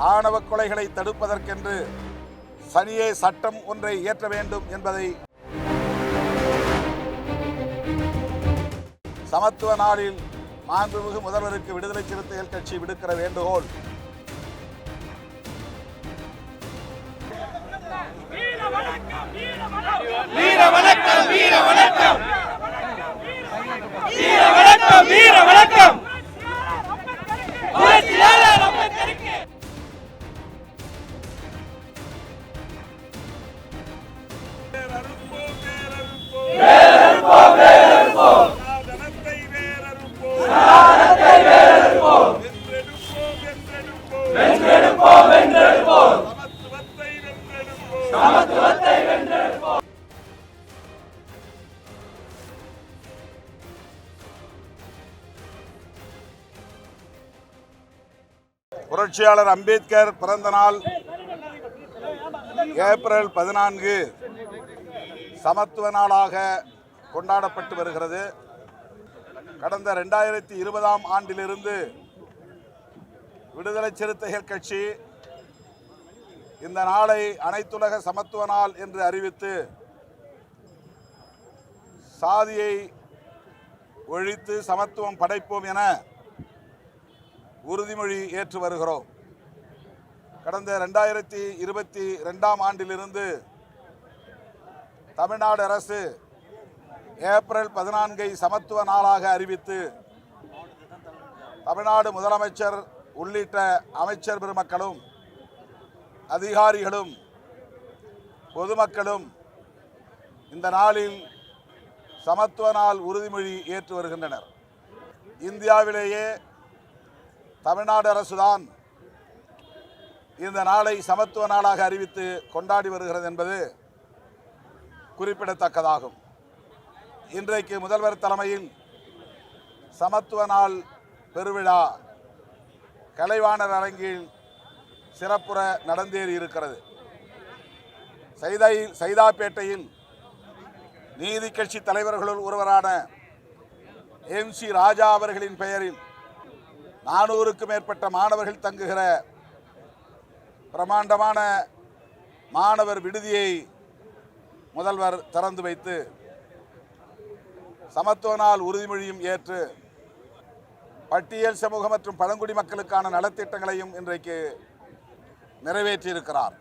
ஆணவ கொலைகளை தடுப்பதற்கென்று தனியே சட்டம் ஒன்றை இயற்ற வேண்டும் என்பதை சமத்துவ நாளில் மாண்புமிகு முதல்வருக்கு விடுதலை சிறுத்தைகள் கட்சி விடுக்கிற வேண்டுகோள். வீர வணக்கம் வீர வணக்கம் வீர வணக்கம் வீர வணக்கம் வீர வணக்கம் புரட்சியாளர் அம்பேத்கருக்கு வேரறுப்போம் வேரறுப்போம் சாதனத்தை வேரறுப்போம் சாதனத்தை வேரறுப்போம் வென்றெடுப்போம் வென்றெடுப்போம் சமத்துவத்தை வென்றெடுப்போம். புரட்சியாளர் அம்பேத்கர் பிறந்த நாள் ஏப்ரல் 14 சமத்துவ நாளாக கொண்டாடப்பட்டு வருகிறது. கடந்த 2020ஆம் ஆண்டிலிருந்து விடுதலை சிறுத்தைகள் கட்சி இந்த நாளை அனைத்துலக சமத்துவ நாள் என்று அறிவித்து சாதியை ஒழித்து சமத்துவம் படைப்போம் என உறுதிமொழி ஏற்று வருகிறோம். கடந்த 2022ஆம் ஆண்டிலிருந்து தமிழ்நாடு அரசு ஏப்ரல் 14 சமத்துவ நாளாக அறிவித்து தமிழ்நாடு முதலமைச்சர் உள்ளிட்ட அமைச்சர் பெருமக்களும் அதிகாரிகளும் பொதுமக்களும் இந்த நாளில் சமத்துவ நாள் உறுதிமொழி ஏற்று வருகின்றனர். இந்தியாவிலேயே தமிழ்நாடு அரசுதான் இந்த நாளை சமத்துவ நாளாக அறிவித்து கொண்டாடி வருகிறது என்பது குறிப்பிடத்தக்கதாகும். இன்றைக்கு முதல்வர் தலைமையில் சமத்துவ நாள் பெருவிழா கலைவாணர் அரங்கில் சிறப்புற நடந்தேறி இருக்கிறது. சைதாப்பேட்டையில் நீதி கட்சி தலைவர்களுள் ஒருவரான MC ராஜா அவர்களின் பெயரில் 400க்கும் மேற்பட்ட மாணவர்கள் தங்குகிற பிரமாண்டமான மாணவர் விடுதியை முதல்வர் திறந்து வைத்து சமத்துவ நாள் உறுதிமொழியும் ஏற்று பட்டியல் சமூக மற்றும் பழங்குடி மக்களுக்கான நலத்திட்டங்களையும் இன்றைக்கு நிறைவேற்றியிருக்கிறார்.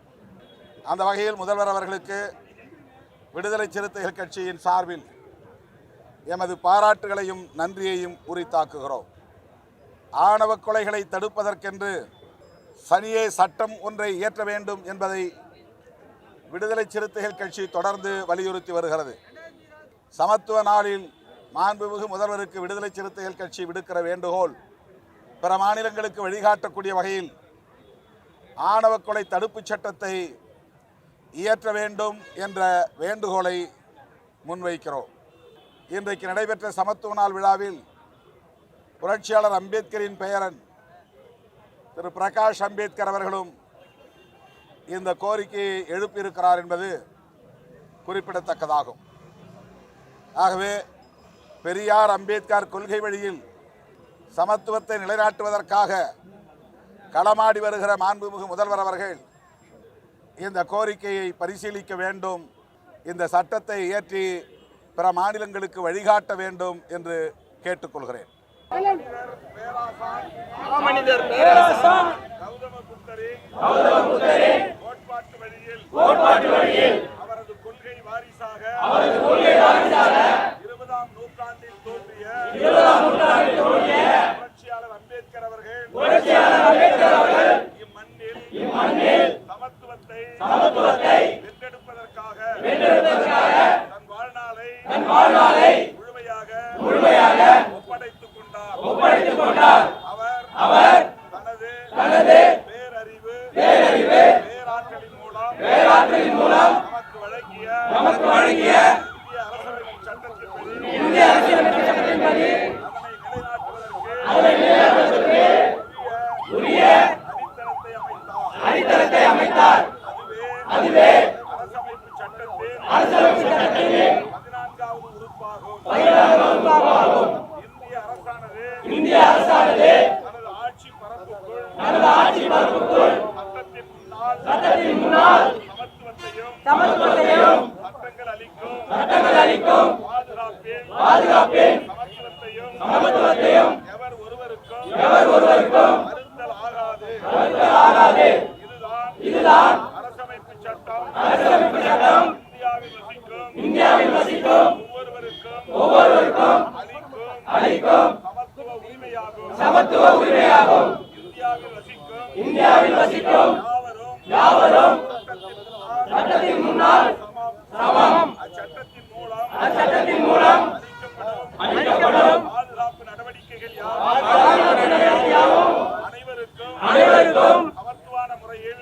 அந்த வகையில் முதல்வர் அவர்களுக்கு விடுதலை சிறுத்தைகள் கட்சியின் சார்பில் எமது பாராட்டுகளையும் நன்றியையும் உரித்தாக்குகிறோம். ஆணவ கொலைகளை தடுப்பதற்கென்று தனியே சட்டம் ஒன்றை இயற்ற வேண்டும் என்பதை விடுதலை சிறுத்தைகள் கட்சி தொடர்ந்து வலியுறுத்தி வருகிறது. சமத்துவ நாளில் மாண்புமிகு முதல்வருக்கு விடுதலை சிறுத்தைகள் கட்சி விடுக்கிற வேண்டுகோள் பிற மாநிலங்களுக்கு வழிகாட்டக்கூடிய வகையில் ஆணவ கொலை தடுப்புச் சட்டத்தை இயற்ற வேண்டும் என்ற வேண்டுகோளை முன்வைக்கிறோம். இன்றைக்கு நடைபெற்ற சமத்துவ நாள் விழாவில் புரட்சியாளர் அம்பேத்கரின் பெயரன் திரு பிரகாஷ் அம்பேத்கர் அவர்களும் இந்த கோரிக்கையை எழுப்பியிருக்கிறார் என்பது குறிப்பிடத்தக்கதாகும். ஆகவே பெரியார் அம்பேத்கர் கொள்கை வழியில் சமத்துவத்தை நிலைநாட்டுவதற்காக களமாடி வருகிற மாண்புமிகு முதல்வர் அவர்கள் இந்த கோரிக்கையை பரிசீலிக்க வேண்டும், இந்த சட்டத்தை இயற்றி பிற மாநிலங்களுக்கு வழிகாட்ட வேண்டும் என்று கேட்டுக்கொள்கிறேன். அவரது கொள்கை வாரிசாக 20ஆம் நூற்றாண்டில் தோன்றிய புரட்சியாளர் அம்பேத்கர் அவர்கள் இம்மண்ணில் சமத்துவத்தை வென்றெடுப்பதற்காக தன் வாழ்நாளை முழுமையாக ஒப்படைத்துக் கொண்டார். அவர் தனது பேரறிவு பேராற்றலின் மூலம் நமக்கு வழங்கிய இந்திய அரசியலமைப்பு சட்டத்தின்படி அதனை நிலைநாட்டுவதற்கு உரிய அடித்தளத்தை அமைத்தார். அதுவே அரசமைப்பு சட்டத்தின் 14வது உறுப்பாகும். இந்திய அரசானது தனது ஆட்சி பரப்புக்குள் சட்டத்தின் முன்னால் சமத்துவத்தையும் சட்டங்கள் அளிக்கும் பாதுகாப்பின் சமத்துவத்தையும் எவர் ஒருவருக்கும் மறுத்தல் ஆகாது. இதுதான் அரசமைப்பு சட்டம். இந்தியாவில் வசிக்கும் ஒவ்வொருவருக்கும் அளிக்கும் சமத்துவ உரிமையாகும். இந்தியாவில் வசிக்கும் யாவரும் சட்டத்தின் முன்னால் சமம். அச்சட்டத்தின் மூலம் அளிக்கப்படும் பாதுகாப்பு நடவடிக்கைகள் யாவும் அனைவருக்கும்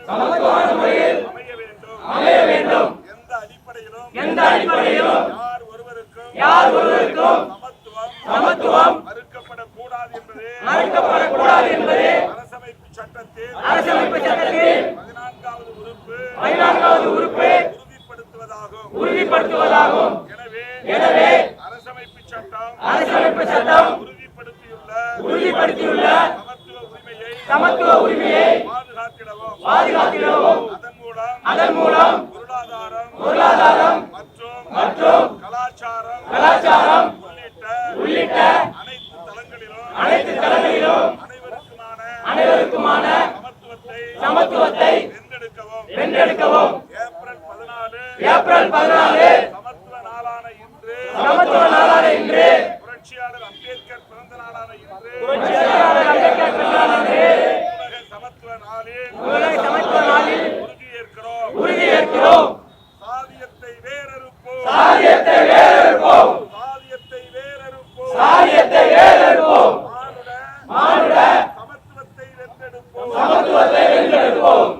சமத்துவமான முறையில் அமைய வேண்டும். எந்த அடிப்படையிலும் யார் ஒருவருக்கும் சமத்துவம் மறுக்கப்படக்கூடாது என்பதே அரசமைப்பு சட்டத்தில் 14வது உறுப்பு உறுதிப்படுத்துவதாகும். எனவே அரசமைப்பு சட்டம் உறுதிப்படுத்தியுள்ள சமத்துவ உரிமையை பாதுகாத்திடவும் அதன் மூலம் பொருளாதாரம் மற்றும் கலாச்சாரம் உள்ளிட்ட அனைத்து தளங்களிலும் அனைவருக்குமான சமத்துவத்தை வென்றெடுக்கவும். ஏப்ரல் 14 சமத்துவ நாளான இன்று புரட்சியாளர் அம்பேத்கர் பிறந்த நாளான இன்று உலக சமத்துவ நாளில் உறுதியேற்கிறோம். சாதியத்தை வேறறுப்போம். மானுட சமத்துவத்தை வென்றெடுப்போம்.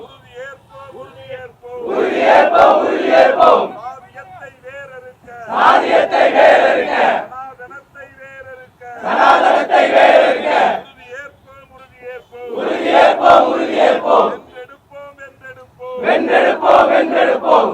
உறுதியேற்போம். சாதியத்தை வேறறுக்க சனாதனத்தை வேறறுக்க உறுதியேற்போம். வென்றெடுப்போம்.